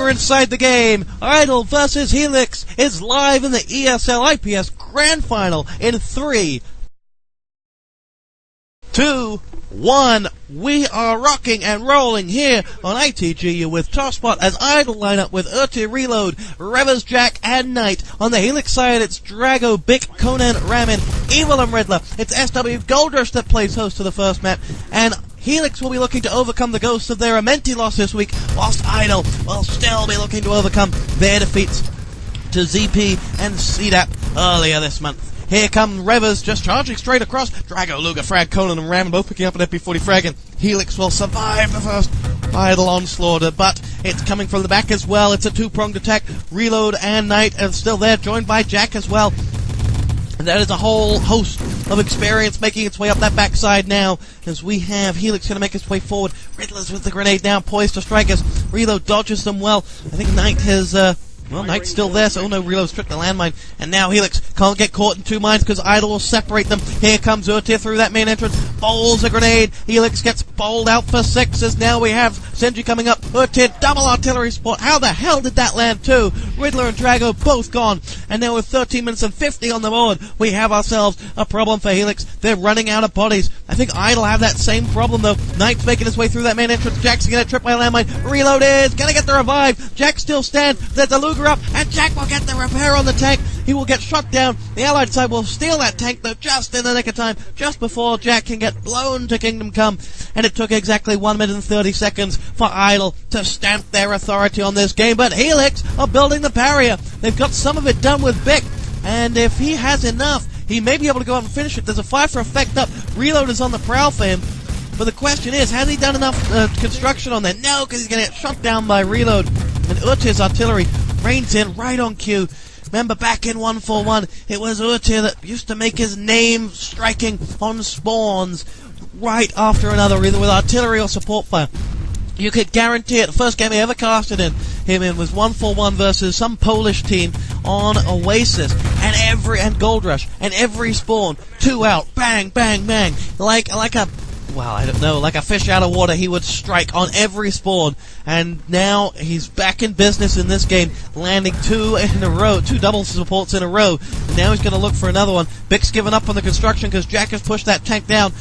We're inside the game. Idle versus Helix is live in the ESL IPS Grand Final in 3, 2, 1. We are rocking and rolling here on ITGU with Tosspot as Idle line up with Reload, Revers, Jack, and Knight. On the Helix side, it's Drago, Bick, Conan, Ramin, Evil, and Riddler. It's SW Goldrush that plays host to the first map, and Helix will be looking to overcome the ghosts of their Amenti loss this week, whilst Idle will still be looking to overcome their defeats to ZP and CDAP earlier this month. Here come Revers just charging straight across. Drago, Luger, Frag, Conan, and Ramin both picking up an MP40 frag, and Helix will survive the first Idle onslaught, but it's coming from the back as well. It's a two-pronged attack. Reload and Knight are still there, joined by Jack as well. And that is a whole host of experience making its way up that backside now, as we have Helix going to make its way forward. Riddler's with the grenade now, poised to strike us. Reload dodges them well. I think Knight has, well, Knight's still there, so no, Reload stripped the landmine. And now Helix can't get caught in two mines because Idle will separate them. Here comes Urtir through that main entrance, bowls a grenade. Helix gets bowled out for 6 as now we have Senji coming up. Urtir, double artillery support. How the hell did that land too? Riddler and Drago both gone. And now with 13 minutes and 50 on the board, we have ourselves a problem for Helix. They're running out of bodies. I think Idle have that same problem though. Knight's making his way through that main entrance. Jack's gonna trip by a landmine. Reload is gonna get the revive. Jack still stands. There's a Luger up, and Jack will get the repair on the tank. He will get shot down. The Allied side will steal that tank though just in the nick of time, just before Jack can get blown to Kingdom Come. And it took exactly 1 minute and 30 seconds for Idle to stamp their authority on this game. But Helix are building the barrier. They've got some of it done with Bick, and if he has enough, he may be able to go out and finish it. There's a fire for effect up. Reload is on the prowl for him. But the question is, has he done enough construction on there? No, because he's going to get shot down by Reload. And Urtir's artillery rains in right on cue. Remember back in 141, it was Urtir that used to make his name striking on spawns right after another, either with artillery or support fire. You could guarantee it. The first game he ever casted him in was 141 versus some Polish team on Oasis, and Gold Rush, and every spawn, 2 out, bang, bang, bang, like a, well, I don't know, like a fish out of water. He would strike on every spawn, and now he's back in business in this game, landing 2 in a row, 2 double supports in a row, and now he's going to look for another one. Bick's given up on the construction because Jack has pushed that tank down.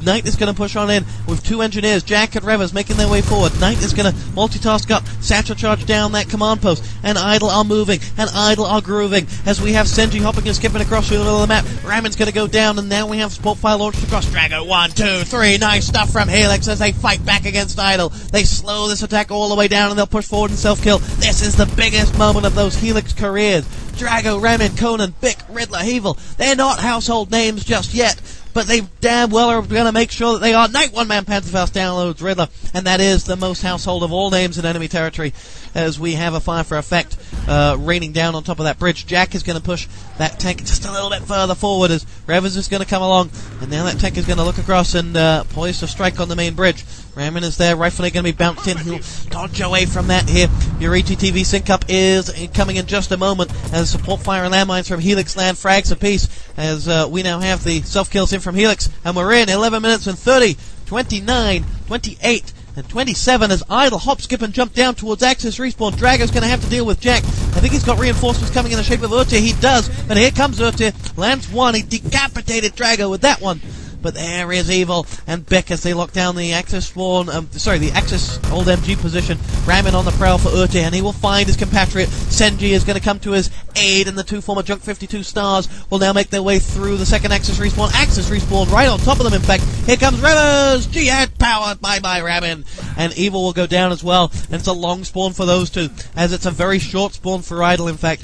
Knight is going to push on in with 2 engineers, Jack and Revers making their way forward. Knight is going to multitask up, satchel charge down that command post, and Idle are moving, and Idle are grooving, as we have Senji hopping and skipping across the middle of the map. Ramin's going to go down, and now we have support fire launched across. Drago, 1, 2, 3, nice stuff from Helix as they fight back against Idle. They slow this attack all the way down, and they'll push forward and self-kill. This is the biggest moment of those Helix careers. Drago, Ramin, Conan, Bick, Riddler, Evil, they're not household names just yet, but they damn well are going to make sure that they are. Knight, one-man Panzerfaust downloads Riddler, and that is the most household of all names in enemy territory, as we have a fire for effect raining down on top of that bridge. Jack is going to push that tank just a little bit further forward as Revers is going to come along, and now that tank is going to look across and poised to strike on the main bridge. Ramin is there, rightfully going to be bounced in. He'll dodge away from that here. Your ETTV sync-up is coming in just a moment as support fire and landmines from Helix land frags apiece, as we now have the self-kills in from Helix, and we're in 11 minutes and 30, 29, 28, and 27 as Idle hop, skip, and jump down towards Axis respawn. Drago's going to have to deal with Jack. I think he's got reinforcements coming in the shape of Urtir. He does, but here comes Urtir. Lands 1. He decapitated Drago with that one. But there is Evil and Bick as they lock down the Axis spawn, the Axis old MG position. Ramin on the prowl for Urtir, and he will find his compatriot. Senji is going to come to his aid, and the 2 former Junk 52 stars will now make their way through the second Axis respawn. Axis respawn right on top of them, in fact. Here comes Revers! Jihad power! Bye-bye, Ramin! And Evil will go down as well, and it's a long spawn for those two, as it's a very short spawn for Idle, in fact.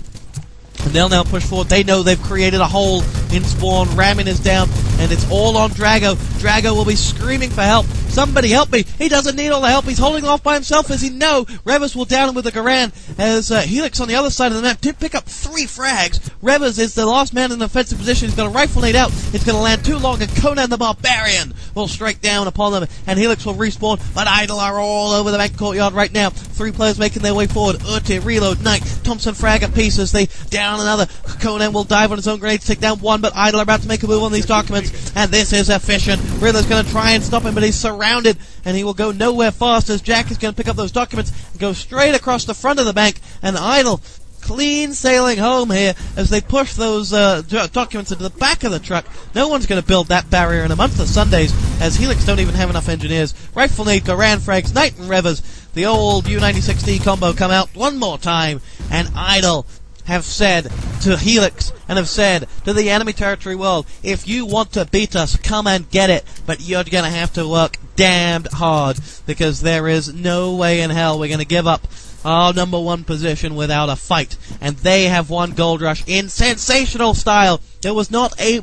And they'll now push forward. They know they've created a hole in spawn. Ramin is down, and it's all on Drago. Drago will be screaming for help. Somebody help me. He doesn't need all the help. He's holding off by himself, as he know. Revers will down him with a Garand, as Helix on the other side of the map did pick up 3 frags. Revers is the last man in the offensive position. He's got a rifle nade out. It's going to land too long, and Conan the Barbarian will strike down upon them, and Helix will respawn, but Idle are all over the back courtyard right now. 3 players making their way forward. Urtir, Reload, Knight, Thompson frag a piece as they down another. Conan will dive on his own grenade to take down 1, but Idle are about to make a move on these documents, and this is efficient. Riddler's going to try and stop him, but he's surrounded surrounded, and he will go nowhere fast as Jack is going to pick up those documents and go straight across the front of the bank, and Idle clean sailing home here as they push those documents into the back of the truck. No one's going to build that barrier in a month of Sundays, as Helix don't even have enough engineers. Rifle Nade, Garan Frags, Knight and Revers, the old U96D combo come out one more time, and Idle have said to Helix and have said to the enemy territory world, if you want to beat us, come and get it, but you're going to have to work damned hard, because there is no way in hell we're going to give up our number one position without a fight. And they have won Gold Rush in sensational style. There was not a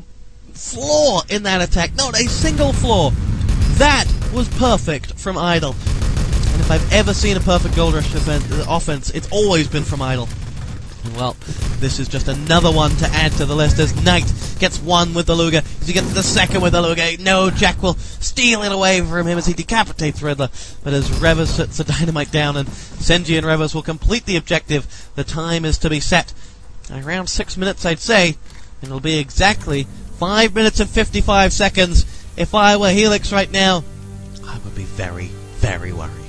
flaw in that attack, not a single flaw. That was perfect from Idle. And if I've ever seen a perfect Gold Rush offense, it's always been from Idle. Well, this is just another one to add to the list as Knight gets one with the Luger. As he gets the second with the Luger, no, Jack will steal it away from him as he decapitates Riddler. But as Revers sets the dynamite down and Senji and Revers will complete the objective, the time is to be set. Around 6 minutes, I'd say, and it'll be exactly 5 minutes and 55 seconds. If I were Helix right now, I would be very, very worried.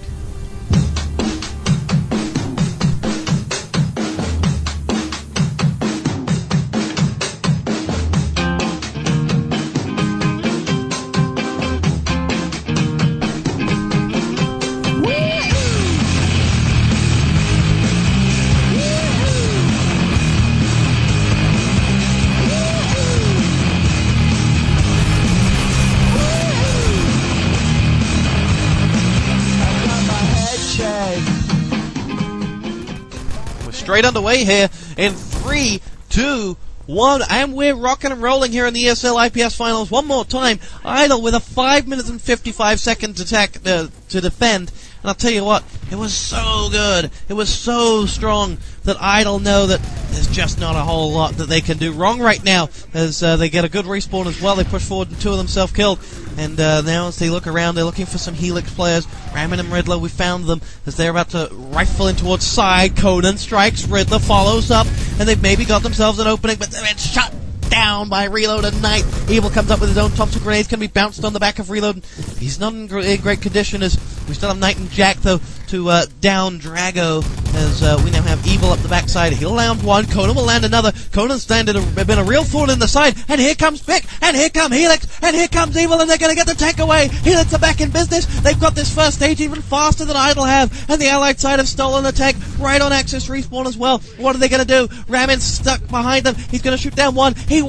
Straight underway here in 3, 2, 1, and we're rocking and rolling here in the ESL IPS finals one more time. Idle with a 5 minutes and 55 seconds attack to defend, and I'll tell you what, it was so good, it was so strong that Idle know that there's just not a whole lot that they can do wrong right now, as they get a good respawn as well. They push forward and two of them self-killed, and now as they look around, they're looking for some Helix players. Ramin and Riddler, we found them as they're about to rifle in towards side. Conan strikes, Riddler follows up, and they've maybe got themselves an opening, but they're shot down by Reload and Knight. Evil comes up with his own Thompson grenades, can be bounced on the back of Reload. He's not in great condition, as we still have Knight and Jack, though, to down Drago, as we now have Evil up the backside. He'll land one, Conan will land another. Conan's been a real thorn in the side, and here comes Vic, and here come Helix, and here comes Evil, and they're going to get the tank away. Helix are back in business. They've got this first stage even faster than Idle have, and the Allied side have stolen the tank right on Axis respawn as well. What are they going to do? Ramin's stuck behind them. He's going to shoot down one. He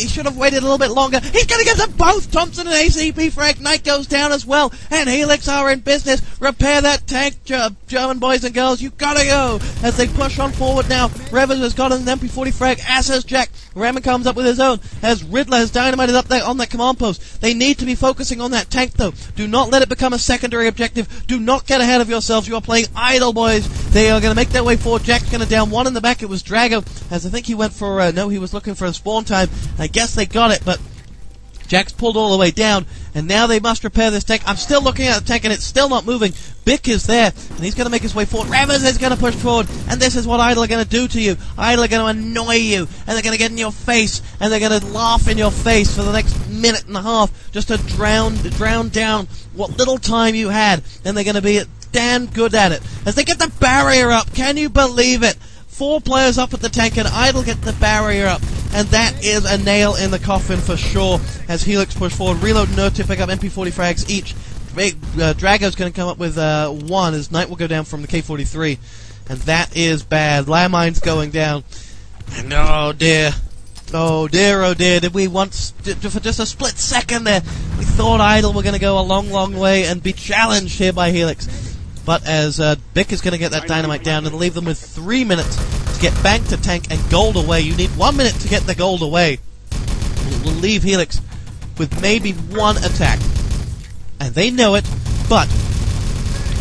should have waited a little bit longer. He's going to get them both. Thompson and ACP frag. Knight goes down as well, and Helix are in business. Repair that tank, German boys and girls. You gotta go as they push on forward now. Revers has got an MP40 frag, as has Jack. Ramin comes up with his own, as Riddler has dynamited up there on that command post. They need to be focusing on that tank, though. Do not let it become a secondary objective. Do not get ahead of yourselves. You are playing Idle, boys. They are going to make their way forward. Jack's going to down one in the back. It was Drago, as I think he went for, no, he was looking for a spawn time. I guess they got it, but Jack's pulled all the way down, and now they must repair this tank. I'm still looking at the tank, and it's still not moving. Bick is there, and he's going to make his way forward. Revers is going to push forward, and this is what Idle are going to do to you. Idle are going to annoy you, and they're going to get in your face, and they're going to laugh in your face for the next minute and a half, just to drown down what little time you had, and they're going to be damn good at it. As they get the barrier up, can you believe it? 4 players up at the tank, and Idle get the barrier up. And that is a nail in the coffin for sure, as Helix push forward. Reload and Nerd pick up MP40 frags each. Drago's going to come up with 1, as Knight will go down from the K43. And that is bad. Landmine's going down. And oh dear, did we once, for just a split second there, we thought Idle were going to go a long, long way and be challenged here by Helix. But as Bick is going to get that dynamite down and leave them with 3 minutes to get bank to tank and gold away. You need 1 minute to get the gold away. We'll leave Helix with maybe 1 attack. And they know it, but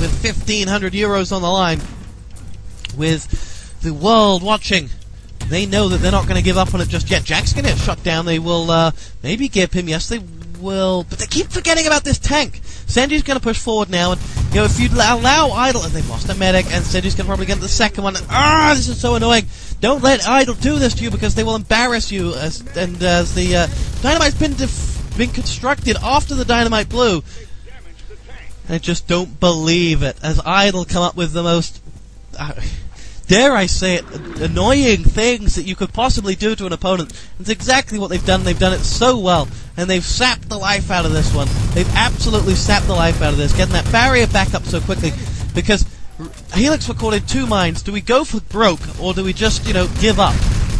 with 1,500 euros on the line, with the world watching, they know that they're not going to give up on it just yet. Jack's going to get shot down. They will maybe give him, yes they will, but they keep forgetting about this tank. Senji's going to push forward now, and you know, if you allow Idle, and they've lost a medic, and Senji's going to probably get the second one. This is so annoying. Don't let Idle do this to you, because they will embarrass you. As the dynamite's been constructed after the dynamite blew. I just don't believe it, as Idle come up with the most, dare I say it, annoying things that you could possibly do to an opponent. It's exactly what they've done. They've done it so well, and they've sapped the life out of this one. They've absolutely sapped the life out of this, getting that barrier back up so quickly, because Helix were caught in two minds. Do we go for broke, or do we just, give up?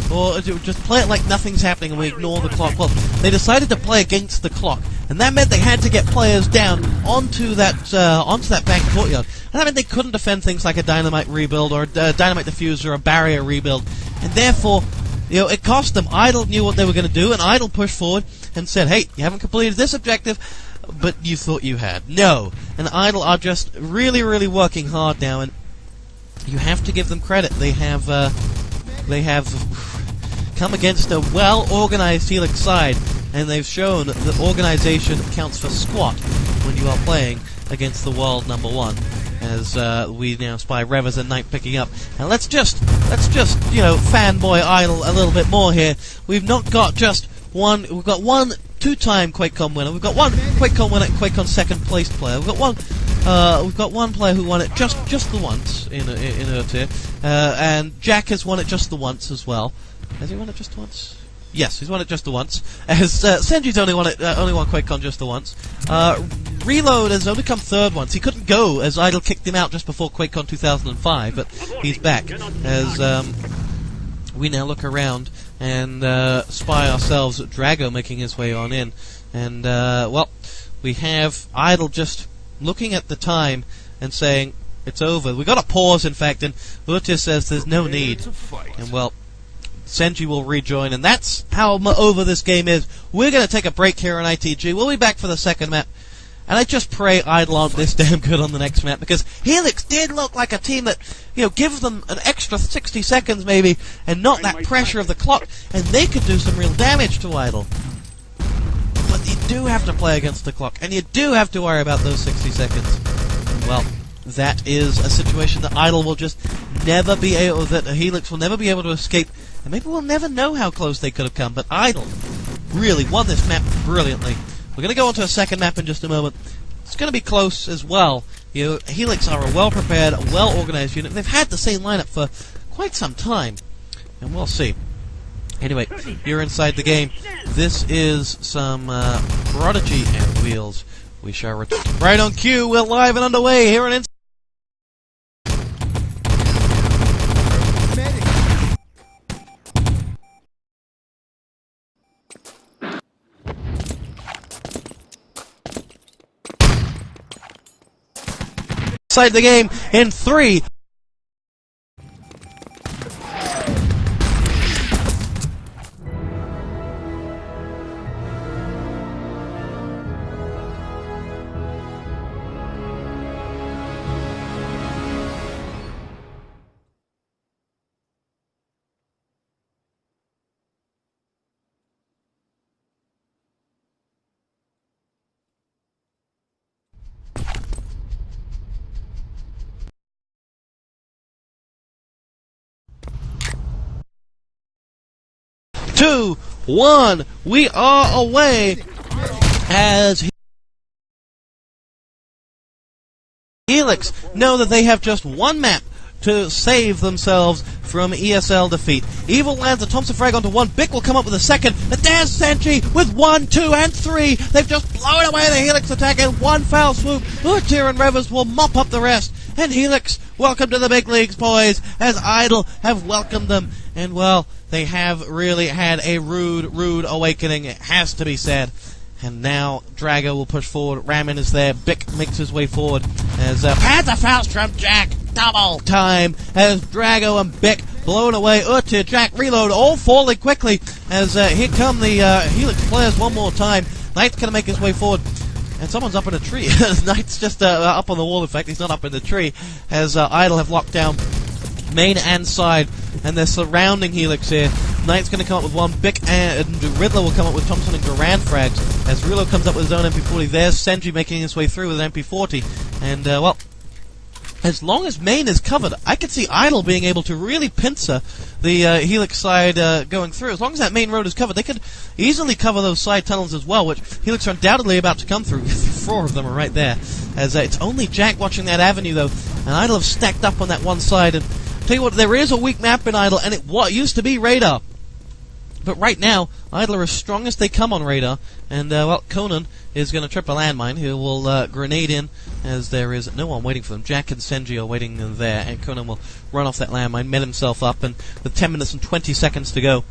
Or do we just play it like nothing's happening and we ignore the clock? Well, they decided to play against the clock, and that meant they had to get players down onto that bank courtyard. And that meant they couldn't defend things like a dynamite rebuild or a dynamite diffuser or a barrier rebuild. And therefore, it cost them. Idle knew what they were going to do, and Idle pushed forward and said, hey, you haven't completed this objective, but you thought you had. No. And Idle are just really, really working hard now, and you have to give them credit. They have come against a well-organized Helix side, and they've shown that organization counts for squat when you are playing against the world #1. As we now spy Revers and Knight picking up. And let's just fanboy Idle a little bit more here. We've not got just one. We've got one two-time QuakeCon winner. We've got one QuakeCon winner, QuakeCon second-placed player. We've got one player who won it just the once in her tier, and Jack has won it just the once as well. Has he won it just the once? Yes, he's won it just the once. As Senji's only won QuakeCon just the once. Reload has only come third once. He couldn't go as Idle kicked him out just before QuakeCon 2005, but he's back. As we now look around and spy ourselves Drago making his way on in, and we have Idle just looking at the time and saying it's over. We got a pause, in fact, and Urtia says there's no need, and Senji will rejoin, and that's how over this game is. We're going to take a break here on ITG. We'll be back for the second map, and I just pray Idle aren't this damn good on the next map, because Helix did look like a team that, gives them an extra 60 seconds maybe, and not that pressure of the clock, and they could do some real damage to Idle. But you do have to play against the clock, and you do have to worry about those 60 seconds. Well, that is a situation that Idle will just never be able, that Helix will never be able to escape, and maybe we'll never know how close they could have come, but Idle really won this map brilliantly. We're going to go on to a second map in just a moment. It's going to be close as well. Helix are a well-prepared, well-organized unit. They've had the same lineup for quite some time, and we'll see. Anyway, you're inside the game. This is some Prodigy and Wheels. We shall return. Right on cue, we're live and underway here on Inside the game in 3. Two, one, we are away as Helix know that they have just one map to save themselves from ESL defeat. Evil lands a Thompson frag onto one. Bick will come up with a second. And there's Senji with 1, 2, and 3. They've just blown away the Helix attack in one foul swoop. Urtia and Revers will mop up the rest. And Helix, welcome to the big leagues, boys, as Idle have welcomed them. And, they have really had a rude awakening, it has to be said. And now Drago will push forward. Ramen is there. Bick makes his way forward as Panther Faustrum Jack double time as Drago and Bick blown away. Urtia, Jack, Reload, all falling quickly as here come the Helix players one more time. Knight's going to make his way forward. And someone's up in a tree. Knight's just up on the wall, in fact. He's not up in the tree. As Idle have locked down main and side, and they're surrounding Helix here. Knight's going to come up with one. Bick and Riddler will come up with Thompson and Garand frags. As Rulo comes up with his own MP40, there's Senji making his way through with an MP40. And, as long as main is covered, I could see Idle being able to really pincer the Helix side going through. As long as that main road is covered, they could easily cover those side tunnels as well, which Helix are undoubtedly about to come through. 4 of them are right there. As it's only Jack watching that avenue, though, and Idle have stacked up on that one side. And tell you what, there is a weak map in Idle, and it used to be Radar. But right now, Idle are as strong as they come on Radar, and, well, Conan is going to trip a landmine, who will grenade in, as there is no one waiting for them. Jack and Senji are waiting there, and Conan will run off that landmine, met himself up, and with 10 minutes and 20 seconds to go,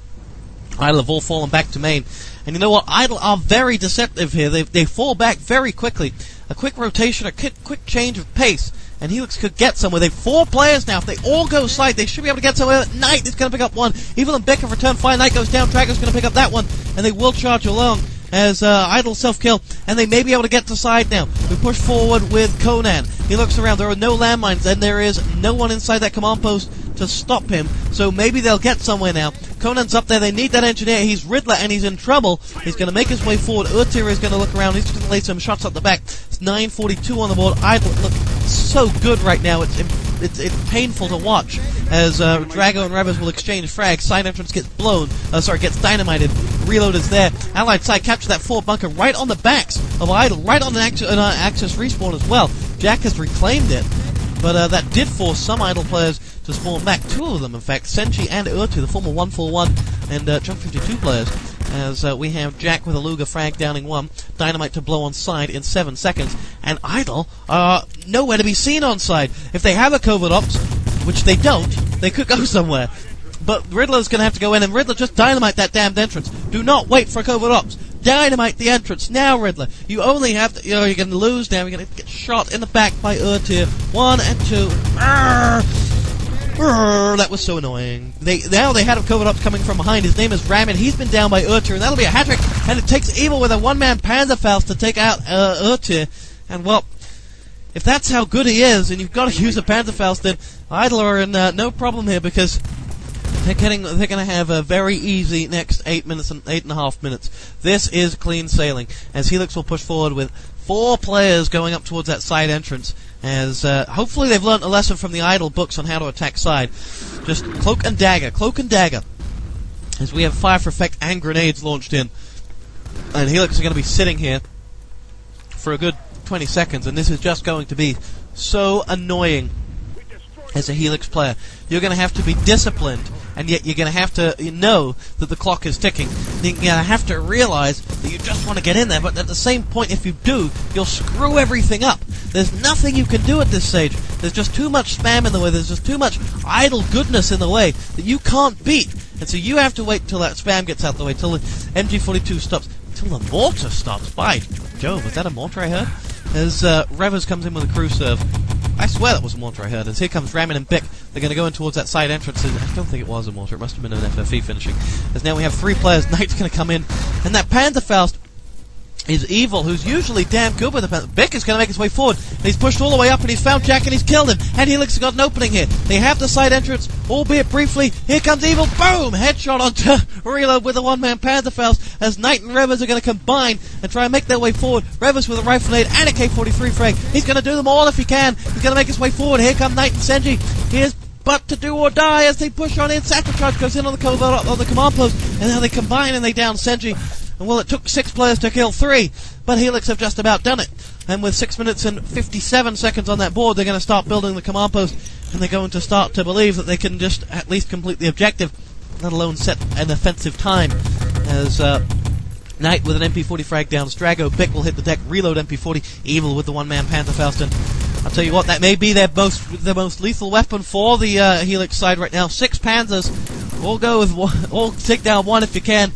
Idle have all fallen back to main. And you know what? Idle are very deceptive here. They fall back very quickly. A quick rotation, a quick change of pace, and Helix could get somewhere. They've 4 players now. If they all go side, they should be able to get somewhere. Knight is going to pick up one. Evil and Beck have returned fire. Knight goes down. Drago's going to pick up that one, and they will charge along as Idle self-kill, and they may be able to get to side now. We push forward with Conan. He looks around. There are no landmines, and there is no one inside that command post to stop him, so maybe they'll get somewhere now. Conan's up there. They need that engineer. He's Riddler, and he's in trouble. He's going to make his way forward. Urtir is going to look around. He's going to lay some shots up the back. It's 9:42 on the board. Idle look so good right now. It's painful to watch as Drago and Revers will exchange frags. Side entrance gets blown. Gets dynamited. Reload is there. Allied side capture that forward bunker right on the backs of Idle, right on the Axis respawn as well. Jack has reclaimed it, but that did force some Idle players to spawn back. 2 of them, in fact, Senji and Urtu, the former 141 and Jump 52 players, as we have Jack with a Luger frag downing 1, Dynamite to blow on side in 7 seconds, and Idle are nowhere to be seen on side. If they have a covert ops, which they don't, they could go somewhere. But Riddler's going to have to go in, and Riddler just dynamite that damned entrance. Do not wait for a covert ops. Dynamite the entrance now, Riddler. You only have to, you're going to lose now. You're going to get shot in the back by Urtir. 1 and 2. That was so annoying. Now they had a covert ops coming from behind. His name is Ramin. He's been down by Urtir, and that'll be a hat-trick. And it takes Evil with a one-man Panzerfaust to take out Urtir. And, well, if that's how good he is, and you've got to use a Panzerfaust, then Idle are in no problem here, because they're going to have a very easy next 8 minutes and 8.5 minutes. This is clean sailing, as Helix will push forward with 4 players going up towards that side entrance, as hopefully they've learnt a lesson from the Idle books on how to attack side. Just cloak and dagger, as we have fire for effect and grenades launched in. And Helix are going to be sitting here for a good 20 seconds, and this is just going to be so annoying as a Helix player. You're going to have to be disciplined, and yet you're going to have to know that the clock is ticking. You're going to have to realize that you just want to get in there, but at the same point, if you do, you'll screw everything up. There's nothing you can do at this stage. There's just too much spam in the way. There's just too much Idle goodness in the way that you can't beat. And so you have to wait till that spam gets out the way, till the MG42 stops, till the mortar stops. By Jove, was that a mortar I heard? As Revers comes in with a crew serve. I swear that was a mortar I heard. As here comes Ramin and Bick. They're going to go in towards that side entrance. I don't think it was a mortar. It must have been an FFE finishing. As now we have 3 players. Knight's going to come in. And that Panzerfaust is Evil, who's usually damn good with the Panzer. Bick is going to make his way forward. And he's pushed all the way up, and he's found Jack, and he's killed him. And Helix has got an opening here. They have the side entrance, albeit briefly. Here comes Evil. Boom! Headshot onto Reload with a one-man Panzerfaust, as Knight and Revers are going to combine and try and make their way forward. Revers with a rifle nade and a K-43 frag. He's going to do them all if he can. He's going to make his way forward. Here come Knight and Senji. Here's but to do or die as they push on in. Satchel Charge goes in on the covert on the command post, and now they combine and they down Senji. And well, it took 6 players to kill 3, but Helix have just about done it. And with 6 minutes and 57 seconds on that board, they're going to start building the command post, and they're going to start to believe that they can just at least complete the objective, let alone set an offensive time. As Knight with an MP40 frag down Strago, Bick will hit the deck, reload MP40, Evil with the one-man Panzerfaust. And I'll tell you what, that may be their most lethal weapon for the Helix side right now. 6 Panzers, all go with one, all take down 1 if you can.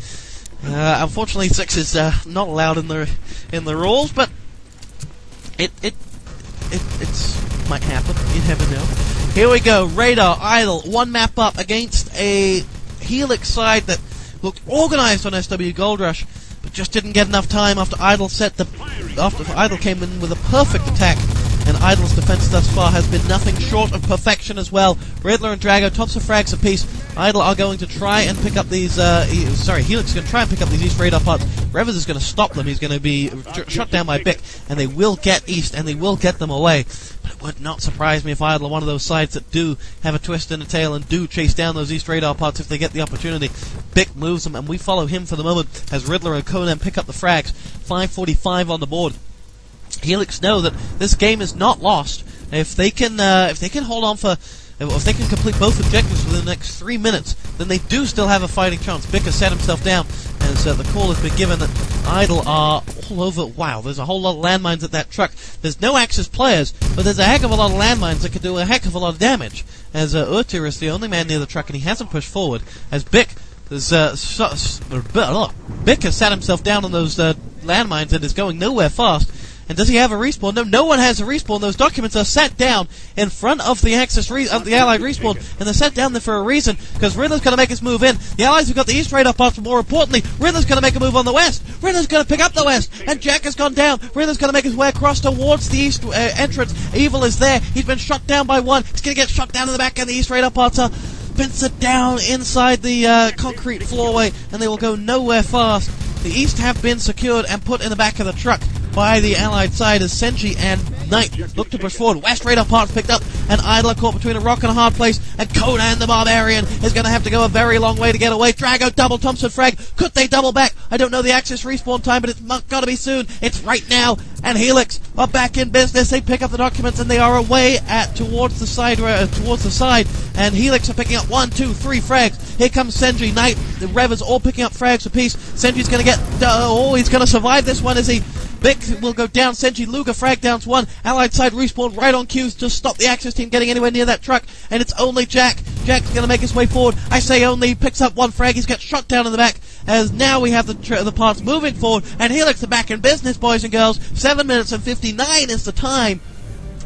Unfortunately, 6 is not allowed in the rules, but it's might happen. You never know. Here we go. Radar, Idle, 1 map up against a Helix side that looked organized on SW Gold Rush, but just didn't get enough time after Idle Idle came in with a perfect attack. And Idle's defense thus far has been nothing short of perfection as well. Riddler and Drago, tops of frags apiece. Idle are going to try and pick up these, Helix is going to try and pick up these East radar parts. Revers is going to stop them. He's going to be shot down by Bick, and they will get East, and they will get them away. But it would not surprise me if Idle are one of those sides that do have a twist in the tail and do chase down those East radar parts if they get the opportunity. Bick moves them, and we follow him for the moment as Riddler and Conan pick up the frags. 5:45 on the board. Helix know that this game is not lost. If they can hold on for, if they can complete both objectives within the next 3 minutes, then they do still have a fighting chance. Bick has set himself down, as the call has been given that Idle are all over. Wow, there's a whole lot of landmines at that truck. There's no Axis players, but there's a heck of a lot of landmines that can do a heck of a lot of damage. As Urtir is the only man near the truck, and he hasn't pushed forward. As Bick has Bick has sat himself down on those landmines and is going nowhere fast. And does he have a respawn? No, no one has a respawn. Those documents are set down in front of the the Allied respawn, and they're set down there for a reason, because Riddler's going to make his move in. The Allies have got the East radar parts, but more importantly, Riddler's going to make a move on the West. Riddler's going to pick up the West, and Jack has gone down. Riddler's going to make his way across towards the East entrance. Evil is there. He's been shot down by one. He's going to get shot down in the back, and the East radar parts are pincered down inside the concrete floorway, and they will go nowhere fast. The East have been secured and put in the back of the truck by the Allied side as Senji and Knight look to push forward. West radar parts picked up, and Idler caught between a rock and a hard place, and Conan the Barbarian is going to have to go a very long way to get away. Drago double Thompson frag. Could they double back? I don't know the Axis respawn time, but it's got to be soon. It's right now, and Helix are back in business. They pick up the documents, and they are away towards the side, and Helix are picking up 1, 2, 3 frags. Here comes Senji, Knight, the Revers all picking up frags apiece. Senji's going to get, he's going to survive this one, is he? Bick will go down. Senji Luger frag downs one. Allied side respawn right on cue to stop the Axis team getting anywhere near that truck. And it's only Jack. Jack's going to make his way forward. I say only. He picks up one frag. He's got shot down in the back. As now we have the parts moving forward. And Helix are back in business, boys and girls. 7 minutes and 59 is the time.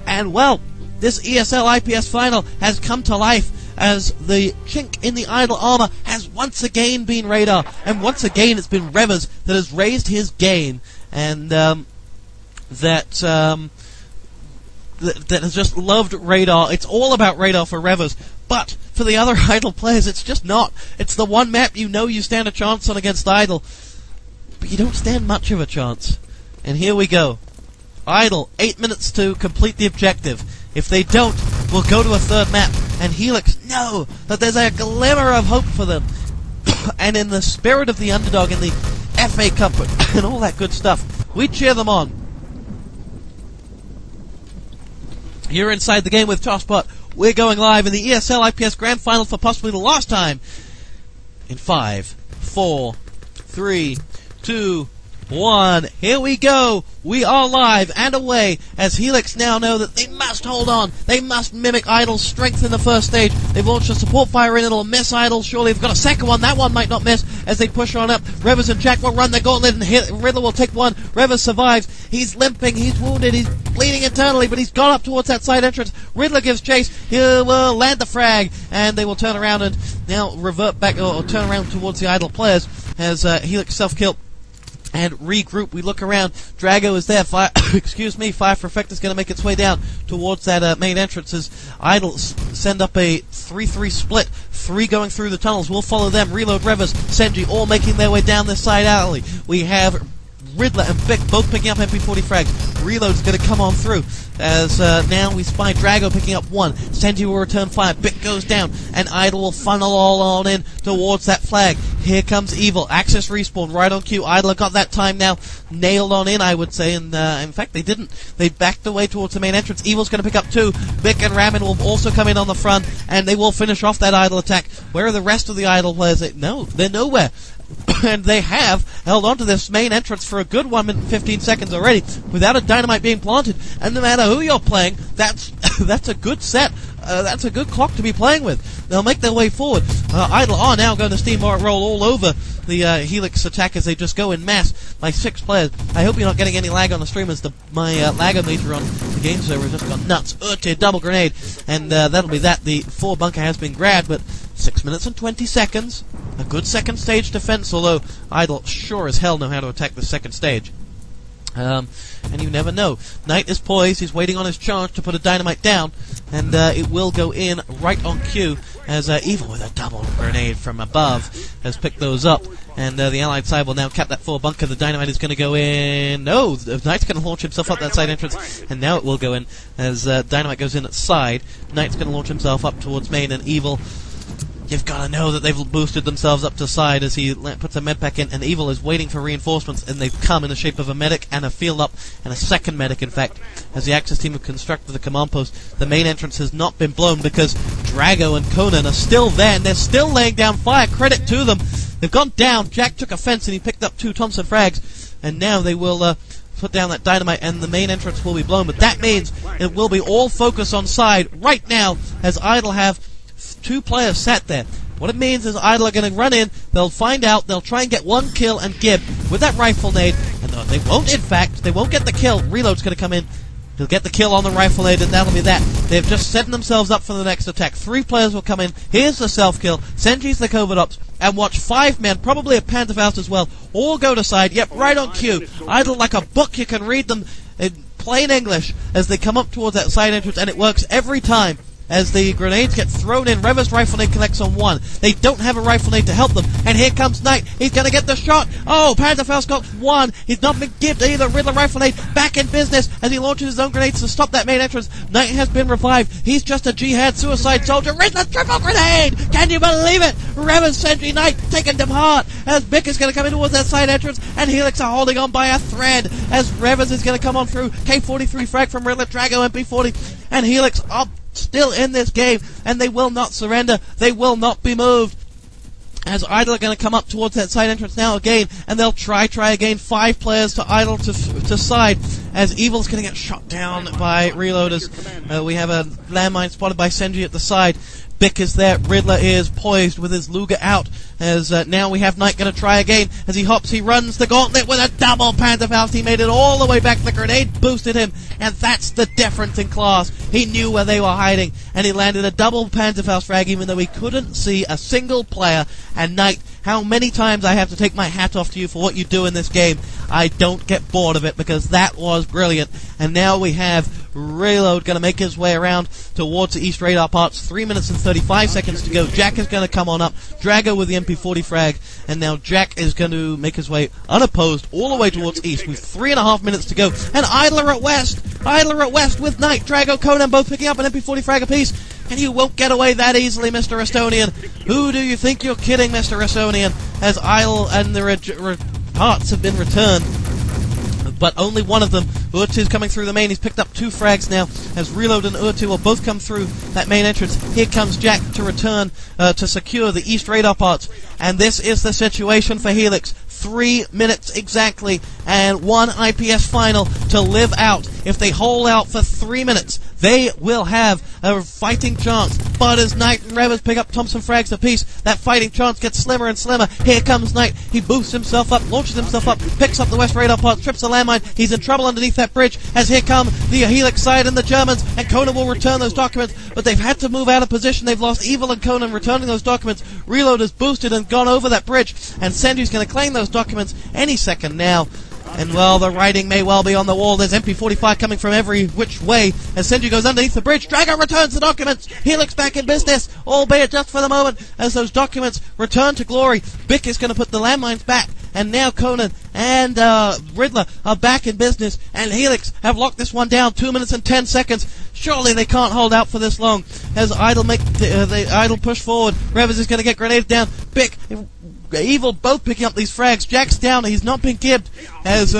And well, this ESL IPS final has come to life, as the chink in the Idle armor has once again been Radar. And once again it's been Revers that has raised his game. And that has just loved Radar. It's all about Radar for Revers, but for the other Idle players, it's just not. It's the one map you know you stand a chance on against Idle, but you don't stand much of a chance. And here we go. Idle, 8 minutes to complete the objective. If they don't, we'll go to a third map, and Helix know that there's a glimmer of hope for them. And in the spirit of the underdog in the FA Cup and all that good stuff, we cheer them on. You're inside the game with Tosspot. We're going live in the ESL IPS Grand Final for possibly the last time. In 5, 4, 3, 2, 1. Here we go. We are live and away, as Helix now know that they must hold on. They must mimic Idle's strength in the first stage. They've launched a support fire in. It'll miss Idle. Surely they've got a second one. That one might not miss as they push on up. Revers and Jack will run their gauntlet, and Riddler will take one. Revers survives. He's limping. He's wounded. He's bleeding internally, but he's gone up towards that side entrance. Riddler gives chase. He will land the frag, and they will turn around and now revert back, or turn around towards the Idle players as Helix self-kill and regroup. We look around. Drago is there. Fire for Effect is going to make its way down towards that main entrance as Idle send up a 3-3 split. 3 going through the tunnels. We'll follow them. Reload, Revers, Senji all making their way down this side alley. We have Riddler and Bick both picking up MP40 frags. Reload's going to come on through as now we spy Drago picking up 1. Senji will return fire. Bick goes down, and Idle will funnel all on in towards that flag. Here comes Evil. Axis respawn right on cue. Idle got that time now nailed on in, I would say, and in fact they didn't. They backed away towards the main entrance. Evil's going to pick up 2. Bick and Ramen will also come in on the front, and they will finish off that Idle attack. Where are the rest of the Idle players? No, they're nowhere. And they have held on to this main entrance for a good 1 minute and 15 seconds already without a dynamite being planted. And no matter who you're playing, that's a good set. That's a good clock to be playing with. They'll make their way forward. Idle are now going to steamroll all over the Helix attack as they just go in mass by 6 players. I hope you're not getting any lag on the stream as my lagger-meter on the game server has just gone nuts. Urtir double grenade, and that'll be that. The 4 bunker has been grabbed, but 6 minutes and 20 seconds. A good second stage defense, although Idle sure as hell know how to attack the second stage. And you never know. Knight is poised. He's waiting on his charge to put a dynamite down, and it will go in right on cue as Evil with a double grenade from above has picked those up, and the Allied side will now cap that 4 bunker. The dynamite is going to go in. No, Knight's going to launch himself up that side entrance, and now it will go in as dynamite goes in at side. Knight's going to launch himself up towards main, and Evil You've got to know that they've boosted themselves up to side as he puts a medpack in, and Evil is waiting for reinforcements, and they've come in the shape of a medic and a field up, and a second medic, in fact, as the Axis team have constructed the command post. The main entrance has not been blown because Drago and Conan are still there, and they're still laying down fire. Credit to them. They've gone down. Jack took offense, and he picked up 2 Thompson frags, and now they will put down that dynamite, and the main entrance will be blown. But that means it will be all focus on side right now, as Idle have 2 players sat there. What it means is Idle are going to run in, they'll find out, they'll try and get 1 kill, and Gib, with that rifle nade, and they won't, in fact, they won't get the kill. Reload's going to come in, he'll get the kill on the rifle nade, and that'll be that. They've just setting themselves up for the next attack. 3 players will come in, here's the self-kill, Senji's the covert ops, and watch 5 men, probably a Panzerfaust as well, all go to side, yep, right on cue. Idle like a book, you can read them in plain English as they come up towards that side entrance, and it works every time. As the grenades get thrown in, Reva's rifle nade connects on 1. They don't have a rifle nade to help them, and here comes Knight. He's going to get the shot. Oh, Panzerfaust got 1. He's not been given either. Riddler rifle nade back in business as he launches his own grenades to stop that main entrance. Knight has been revived. He's just a jihad suicide soldier. Riddler triple grenade! Can you believe it? Reva's Sentry Knight taken to heart as Bick is going to come in towards that side entrance, and Helix are holding on by a thread as Reva's is going to come on through. K43 frag from Riddler, Drago, MP40, and Helix up. Still in this game, and they will not surrender. They will not be moved. As Idle are going to come up towards that side entrance now again, and they'll try again. 5 players to Idle to side, as Evil's going to get shot down by reloaders. We have a landmine spotted by Senji at the side. Bick is there. Riddler is poised with his Luger out. As now we have Knight going to try again. As he hops, he runs the gauntlet with a double Panzerfaust. He made it all the way back. The grenade boosted him, and that's the difference in class. He knew where they were hiding, and he landed a double Panzerfaust frag, even though he couldn't see a single player. And Knight, how many times I have to take my hat off to you for what you do in this game. I don't get bored of it, because that was brilliant. And now we have Reload going to make his way around towards the East radar parts. 3 minutes and 35 seconds to go. Jack is going to come on up. Drago with the MP40 frag. And now Jack is going to make his way unopposed all the way towards East with 3.5 minutes to go. And Idler at West. Idler at West with Knight, Drago, Conan both picking up an MP40 frag apiece. And you won't get away that easily, Mr. Estonian. Who do you think you're kidding, Mr. Estonian? As Idle and the parts have been returned. But only one of them, Urtu's coming through the main. He's picked up 2 frags now, as Reload and Urtu will both come through that main entrance. Here comes Jack to return to secure the East radar parts. And this is the situation for Helix. 3 minutes exactly, and 1 IPS final to live out. If they hold out for 3 minutes, they will have a fighting chance. But as Knight and Revers pick up Thompson frags apiece, that fighting chance gets slimmer and slimmer. Here comes Knight. He boosts himself up, launches himself up, picks up the West radar part, trips the landmine. He's in trouble underneath that bridge, as here come the Helix side and the Germans, and Conan will return those documents, but they've had to move out of position. They've lost Evil and Conan returning those documents. Reload has boosted and gone over that bridge, and Senju's going to claim those documents any second now. And, well, the writing may well be on the wall. There's MP45 coming from every which way as Senju goes underneath the bridge. Drago returns the documents. Helix back in business, albeit just for the moment, as those documents return to glory. Bick is going to put the landmines back. And now Conan and Riddler are back in business. And Helix have locked this one down. 2 minutes and 10 seconds. Surely they can't hold out for this long. As Idle make the Idle push forward. Revers is going to get grenades down. Bick, Evil both picking up these frags. Jack's down. He's not been gibbed. As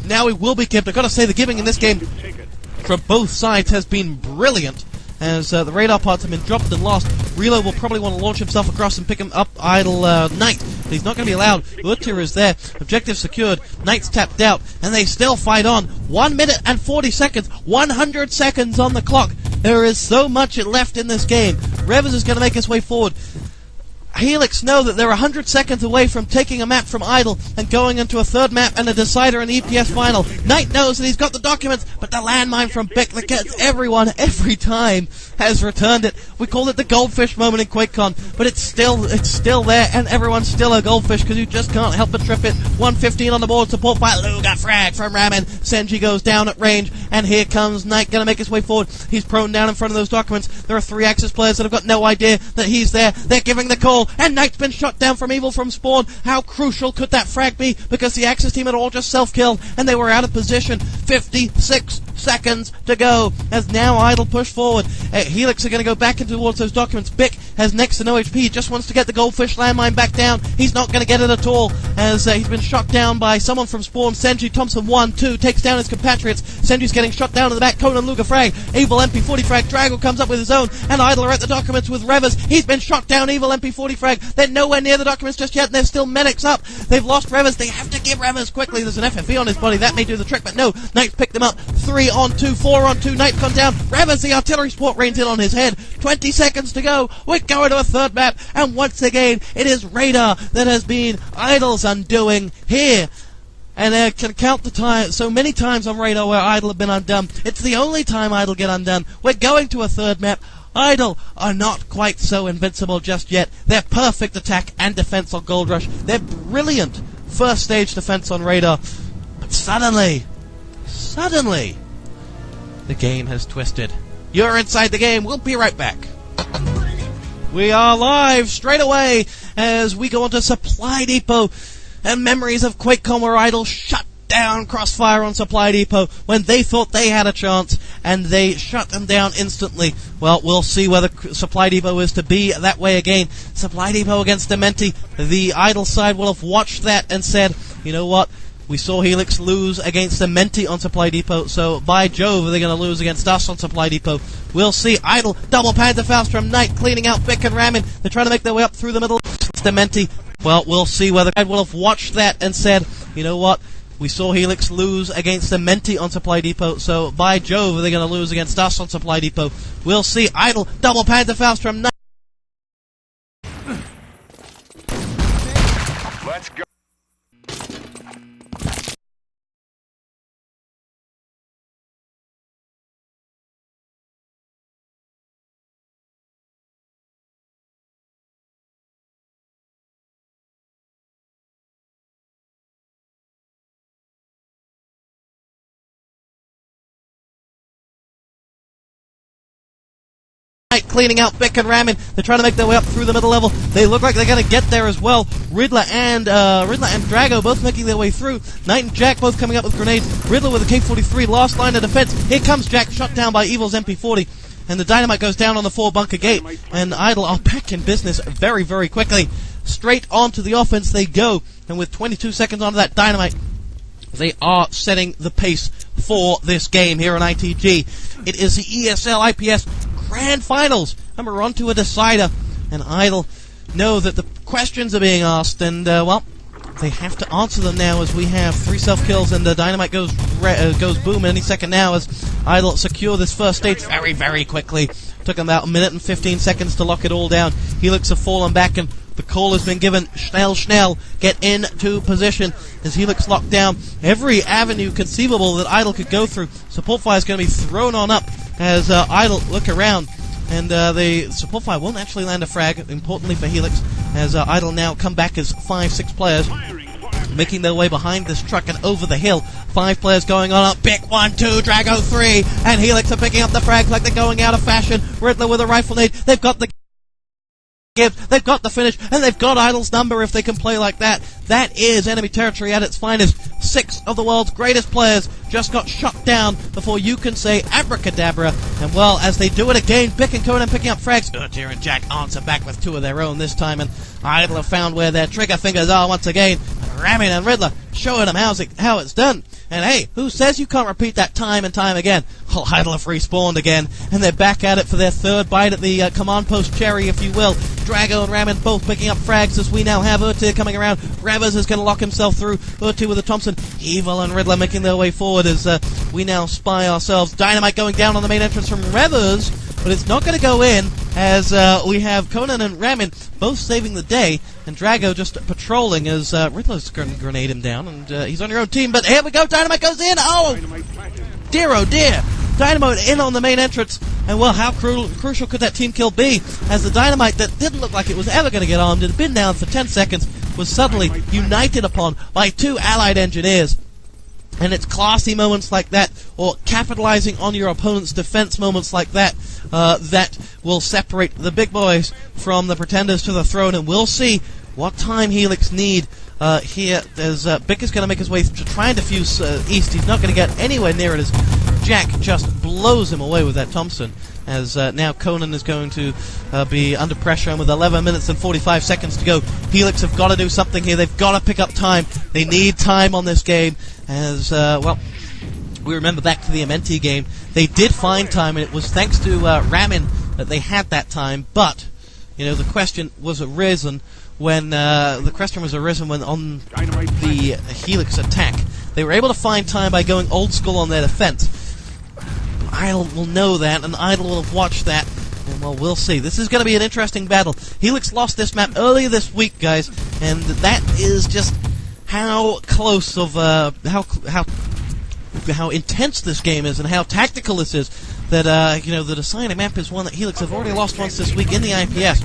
now he will be gibbed. I've got to say the gibbing in this game from both sides has been brilliant. As the radar parts have been dropped and lost. Reload will probably want to launch himself across and pick him up Idle Knight. But he's not going to be allowed. Urtir is there. Objective secured. Knight's tapped out. And they still fight on. 1 minute and 40 seconds. 100 seconds on the clock. There is so much left in this game. Revers is going to make his way forward. Helix know that they're 100 seconds away from taking a map from Idle and going into a third map and a decider in the EPS final. Knight knows that he's got the documents, but the landmine from Bick that gets everyone every time has returned it. We call it the goldfish moment in QuakeCon, but it's still there, and everyone's still a goldfish because you just can't help but trip it. 115 on the board, support by Luga frag from Ramen. Senji goes down at range, and here comes Knight, gonna make his way forward. He's prone down in front of those documents. There are 3 Axis players that have got no idea that he's there. They're giving the call, and Knight's been shot down from Evil from spawn. How crucial could that frag be? Because the Axis team had all just self-killed, and they were out of position. 56 seconds to go, as now Idle push forward. Helix are going to go back into towards those documents. Bick has next to no HP. He just wants to get the goldfish landmine back down. He's not going to get it at all, as he's been shot down by someone from Spawn. Senji Thompson 1-2 takes down his compatriots. Senji's getting shot down in the back. Conan Luger frag. Evil MP40 frag. Drago comes up with his own, and Idle are at the documents with Revers. He's been shot down. Evil MP40 frag. They're nowhere near the documents just yet, and there's still medics up. They've lost Revers. They have to give Revers quickly. There's an FFE on his body. That may do the trick, but no. Knight's picked him up. 3-on-2, 4-on-2. Knight's gone down. Revers, the artillery support, rains in on his head. 20 seconds to go. We're going to a third map, and once again, it is Radar that has been Idle's undoing here. And I can count the time, so many times on Radar where Idle have been undone. It's the only time Idle get undone. We're going to a third map. Idle are not quite so invincible just yet. They're perfect attack and defense on Gold Rush. They're brilliant first stage defense on Radar. But suddenly, the game has twisted. You're inside the game. We'll be right back. We are live straight away as we go onto Supply Depot and memories of QuakeCon where Idle shut down Crossfire on Supply Depot when they thought they had a chance, and they shut them down instantly. Well, we'll see whether Supply Depot is to be that way again. Supply Depot against Dementi. The Idle side will have watched that and said, you know what? We saw Helix lose against Dementi on Supply Depot, so by Jove, they're going to lose against us on Supply Depot. We'll see. Idle, double Pantherfaust from Knight, cleaning out Bick and ramming. They're trying to make their way up through the middle. It's Dementi. Well, we'll see whether I will have watched that and said, you know what? We saw Helix lose against Dementi on Supply Depot, so by Jove, they're going to lose against us on Supply Depot. We'll see. Idle, double Pantherfaust from Knight. Let's go. Cleaning out Bick and ramming. They're trying to make their way up through the middle level. They look like they're going to get there as well. Riddler and Drago both making their way through. Knight and Jack both coming up with grenades. Riddler with a K-43, last line of defense. Here comes Jack, shot down by Evil's MP40. And the dynamite goes down on the 4-bunker gate. And Idle are back in business very, very quickly. Straight onto the offense they go. And with 22 seconds onto that dynamite, they are setting the pace for this game here on ITG. It is the ESL IPS Grand Finals, and we're on to a decider. And Idle know that the questions are being asked, and well, they have to answer them now as we have 3 self-kills, and the dynamite goes boom any second now as Idle secure this first stage very, very quickly. Took them about a minute and 15 seconds to lock it all down. Helix have fallen back, and the call has been given. Schnell, get into position as Helix locked down every avenue conceivable that Idle could go through. Support fire is going to be thrown on up as Idle look around, and the support fire won't actually land a frag, importantly for Helix, as Idle now come back as 5-6 players, making their way behind this truck and over the hill. 5 players going on up. Bick 1-2, Drago 3, and Helix are picking up the frags like they're going out of fashion. Riddler with a rifle nade. They've got the they've got the finish, and they've got Idle's number if they can play like that. That is enemy territory at its finest. 6 of the world's greatest players just got shot down before you can say abracadabra. And well, as they do it again, Bick and Conan picking up frags. Urtir and Jack answer back with 2 of their own this time, and Idle have found where their trigger fingers are once again. Ramming and Riddler showing them how it's done. And hey, who says you can't repeat that time and time again? Well, Idle have respawned again, and they're back at it for their 3rd bite at the command post cherry, if you will. Drago and Ramming both picking up frags as we now have Urtir coming around. Revers is going to lock himself through. Urtir with a Thompson. Evil and Riddler making their way forward as we now spy ourselves. Dynamite going down on the main entrance from Revers, but it's not going to go in as we have Conan and Ramming both saving the day, and Drago just patrolling as Riddler's going to grenade him down, and he's on your own team, but here we go, Dynamite goes in! Oh! Dear oh dear! Dynamite in on the main entrance, and well, how crucial could that team kill be, as the Dynamite that didn't look like it was ever going to get armed, it had been down for 10 seconds, was suddenly united upon by 2 allied engineers. And it's classy moments like that, or capitalizing on your opponent's defense moments like that, that will separate the big boys from the pretenders to the throne, and we'll see what time Helix need here, as Bick is going to make his way to try and defuse East. He's not going to get anywhere near it as Jack just blows him away with that Thompson, as now Conan is going to be under pressure, and with 11 minutes and 45 seconds to go, Helix have got to do something here. They've got to pick up time. They need time on this game, as, well, we remember back to the Amenti game, they did find time, and it was thanks to Ramin that they had that time, but, you know, the question was arisen when on the Helix attack, they were able to find time by going old school on their defense. Idle will know that, and Idle will have watched that, and well, we'll see. This is going to be an interesting battle. Helix lost this map earlier this week, guys, and that is just how close of how intense this game is and how tactical this is. That you know, the deciding map is one that Helix have already lost once this week in the IPS.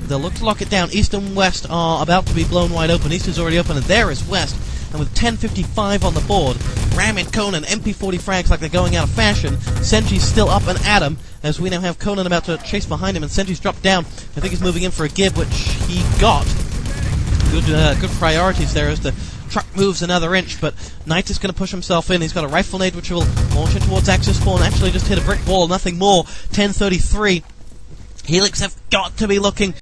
They'll look to lock it down. East and West are about to be blown wide open. East is already open, and there is West. And with 10:55 on the board, Ram and Conan, MP40 frags like they're going out of fashion. Senji's still up and at him, as we now have Conan about to chase behind him, and Senji's dropped down. I think he's moving in for a gib, which he got. Good priorities there as the truck moves another inch, but Knight is going to push himself in. He's got a rifle nade which will launch in towards Axis spawn. Actually just hit a brick wall, nothing more. 10:33. Helix have got to be looking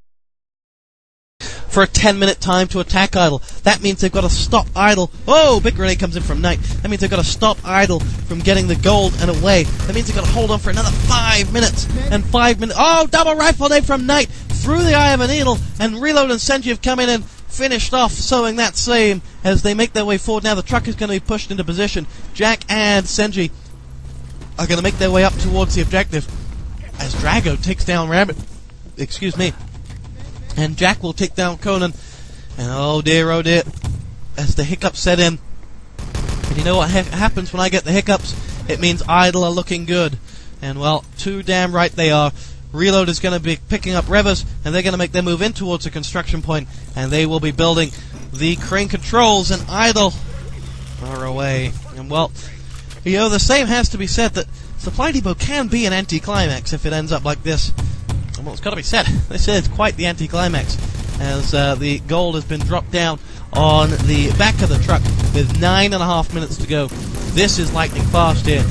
for a 10-minute time to attack Idle. That means they've got to stop Idle. Oh, big grenade comes in from Knight. That means they've got to stop Idle from getting the gold and away. That means they've got to hold on for another 5 minutes. And 5 minutes. Oh, double rifle nade from Knight through the eye of a needle. And Reload and Senji have come in and finished off sowing that same as they make their way forward. Now the truck is going to be pushed into position. Jack and Senji are going to make their way up towards the objective as Drago takes down Rabbit. Excuse me. And Jack will take down Conan. And oh dear, as the hiccups set in. And you know what happens when I get the hiccups? It means Idle are looking good. And well, too damn right they are. Reload is going to be picking up Revers, and they're going to make their move in towards the construction point, and they will be building the crane controls, and Idle are away. And well, you know, the same has to be said that Supply Depot can be an anticlimax if it ends up like this. Well, it's got to be said. This is quite the anticlimax, as the gold has been dropped down on the back of the truck with 9.5 minutes to go. This is lightning fast here,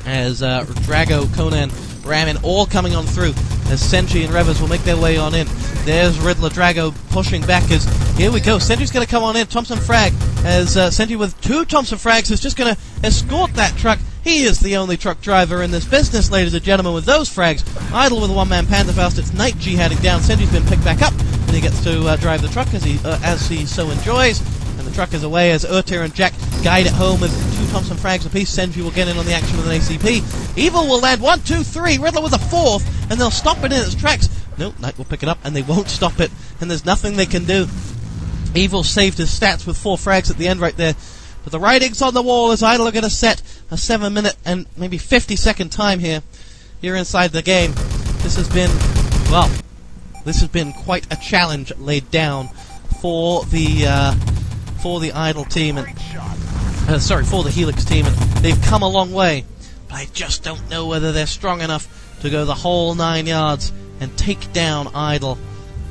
as Drago, Conan, Ramin all coming on through, as Senji and Revers will make their way on in. There's Riddler Drago pushing back, as here we go. Senji's going to come on in. Thompson frag, as Senji with 2 Thompson frags is just going to escort that truck. He is the only truck driver in this business, ladies and gentlemen, with those frags. Idle with a one-man Pantherfaust. It's Night jihading down. Senji's been picked back up, and he gets to drive the truck as he so enjoys. And the truck is away as Urtir and Jack guide it home with 2 Thompson frags apiece. Senji will get in on the action with an ACP. Evil will land 1, 2, 3. Riddler with a 4th, and they'll stop it in its tracks. No, Knight will pick it up, and they won't stop it, and there's nothing they can do. Evil saved his stats with 4 frags at the end right there. But the writing's on the wall as Idle are going to set a 7-minute and maybe 50-second time here inside the game. This has been quite a challenge laid down for the Idle team, and for the Helix team, and they've come a long way. But I just don't know whether they're strong enough to go the whole 9 yards and take down Idle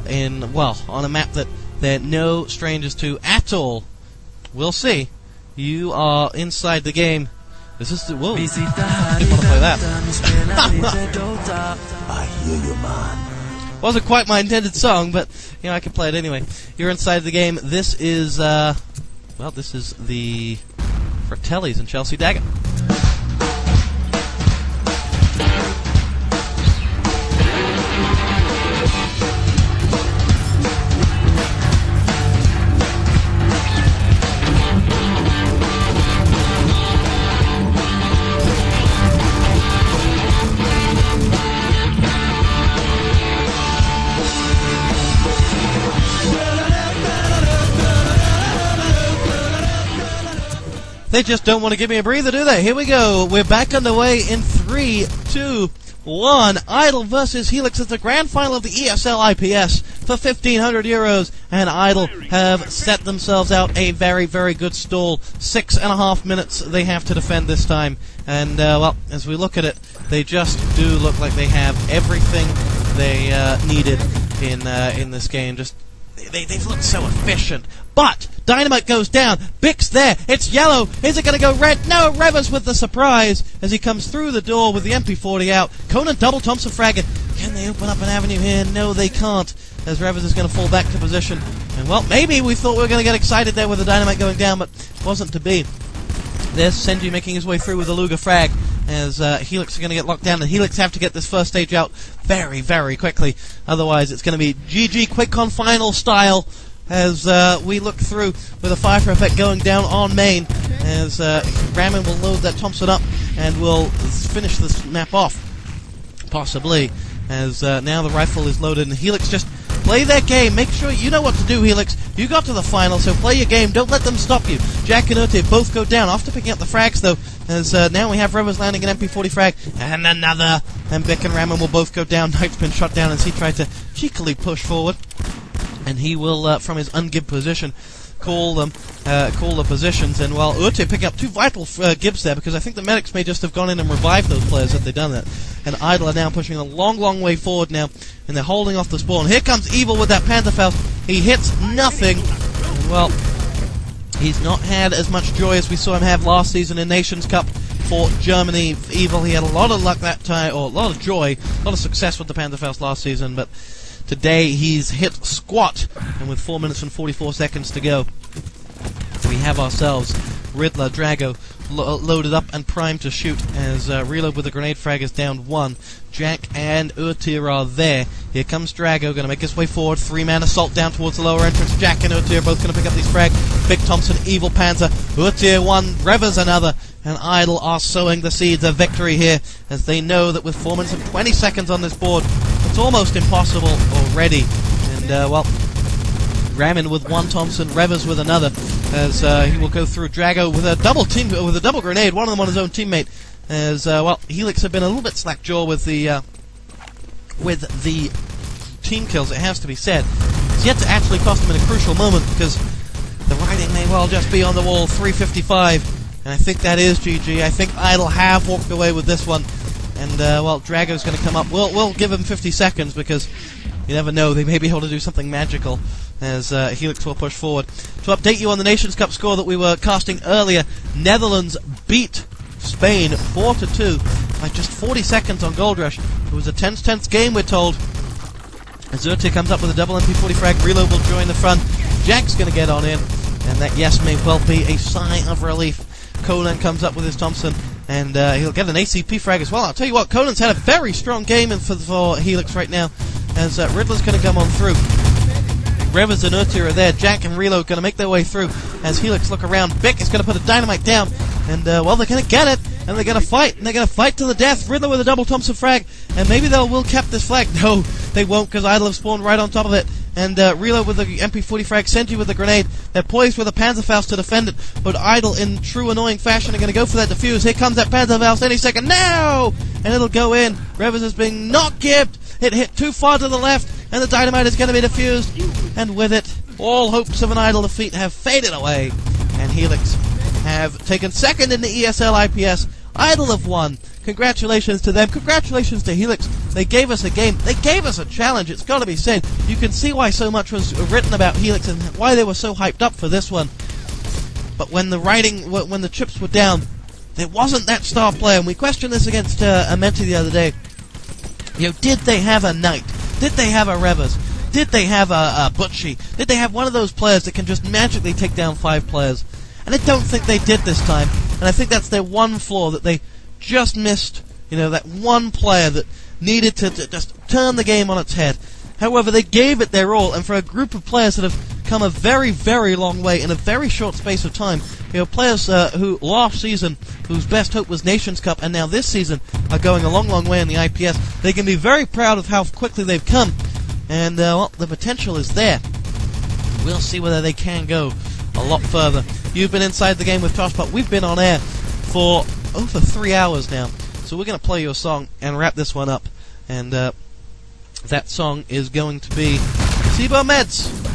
on a map that they're no strangers to at all. We'll see. You are inside the game. This is whoa! I didn't want to play that. I hear you, man. Wasn't quite my intended song, but you know, I can play it anyway. You're inside the game. This is this is the Fratellis and Chelsea Daggett. They just don't want to give me a breather, do they? Here we go. We're back underway in 3, 2, 1. Idle versus Helix is the grand final of the ESL IPS for 1,500 euros. And Idle have set themselves out a very, very good stall. 6.5 minutes they have to defend this time. And, as we look at it, they just do look like they have everything they needed in this game. They've looked so efficient. But Dynamite goes down. Bix there. It's yellow. Is it going to go red? No, Revers with the surprise as he comes through the door with the MP40 out. Conan double Thompson fragging. Can they open up an avenue here? No, they can't, as Revers is going to fall back to position. And, well, maybe we thought we were going to get excited there with the Dynamite going down, but wasn't to be. There's Senji making his way through with the Luger frag, as Helix are going to get locked down, and Helix have to get this first stage out very, very quickly. Otherwise, it's going to be GG QuakeCon final style, as we look through with a Fire effect going down on main, as Ramen will load that Thompson up, and will finish this map off, possibly, as now the rifle is loaded, and Helix just play their game. Make sure you know what to do, Helix. You got to the final, so play your game. Don't let them stop you. Jack and Urte both go down after picking up the frags, though, as now we have Revers landing an MP40 frag, and another, and Bick and Ramen will both go down. Knight's been shot down as he tried to cheekily push forward, and he will, from his ungib position, call the positions, and while Urte picking up two vital gibs there, because I think the medics may just have gone in and revived those players had they done that. And Idle are now pushing a long, long way forward now, and they're holding off the spawn. Here comes Evil with that Panzerfaust. He hits nothing. And, well, he's not had as much joy as we saw him have last season in Nations Cup for Germany. Evil, he had a lot of luck that time, or a lot of joy, a lot of success with the Panzerfaust last season, but today he's hit squat, and with 4 minutes and 44 seconds to go, we have ourselves Riddler, Drago, loaded up and primed to shoot, as Reload with the grenade frag is down one. Jack and Urtir are there. Here comes Drago, going to make his way forward. 3-man assault down towards the lower entrance. Jack and Urtir both going to pick up these frag. Big Thompson, Evil Panzer, Urtir one, Revers another, and Idle are sowing the seeds of victory here, as they know that with 4 minutes and 20 seconds on this board, it's almost impossible already. And, well, Ramen with one Thompson, Revers with another, as he will go through. Drago with a double grenade, one of them on his own teammate, as well, Helix have been a little bit slack-jaw with the team kills, it has to be said. It's yet to actually cost them in a crucial moment, because the writing may well just be on the wall. 3:55, and I think that is GG. I think Idle have walked away with this one, and well, Drago's going to come up. We'll give him 50 seconds, because you never know, they may be able to do something magical, as Helix will push forward. To update you on the Nations Cup score that we were casting earlier, Netherlands beat Spain 4-2 by just 40 seconds on Gold Rush. It was a tense game, we're told. Azurte comes up with a double MP40 frag. Reload will join the front. Jack's going to get on in, and that, yes, may well be a sigh of relief. Conan comes up with his Thompson, and he'll get an ACP frag as well. I'll tell you what, Conan's had a very strong game for Helix right now, as Riddler's going to come on through. Revers and Urtir are there. Jack and Reload going to make their way through as Helix look around. Bick is going to put a Dynamite down, and well, they're going to get it, and they're going to fight, and they're going to fight to the death. Riddler with a double Thompson frag, and maybe they will cap this flag. No, they won't, because Idle have spawned right on top of it. And Reload with the MP40 frag, Senji with the grenade. They're poised with a Panzerfaust to defend it, but Idle, in true annoying fashion, are going to go for that defuse. Here comes that Panzerfaust any second. No! And it'll go in. Revers is being not gibbed. It hit too far to the left, and the Dynamite is going to be defused. And with it, all hopes of an Idle defeat have faded away, and Helix have taken second in the ESL IPS. Idle have won. Congratulations to them. Congratulations to Helix. They gave us a game. They gave us a challenge. It's got to be said. You can see why so much was written about Helix and why they were so hyped up for this one. But when the chips were down, there wasn't that star player. And we questioned this against Amenti the other day. You know, did they have a Knight? Did they have a Revers? Did they have a Butchie? Did they have one of those players that can just magically take down 5 players? And I don't think they did this time. And I think that's their one flaw, that they just missed, you know, that one player that needed to just turn the game on its head. However, they gave it their all, and for a group of players that have come a very, very long way in a very short space of time, you know, players who last season, whose best hope was Nations Cup, and now this season are going a long, long way in the IPS, they can be very proud of how quickly they've come. And, well, the potential is there. We'll see whether they can go a lot further. You've been inside the game with Tosspot. We've been on air for over 3 hours now. So we're going to play you a song and wrap this one up. And that song is going to be SIBO Meds.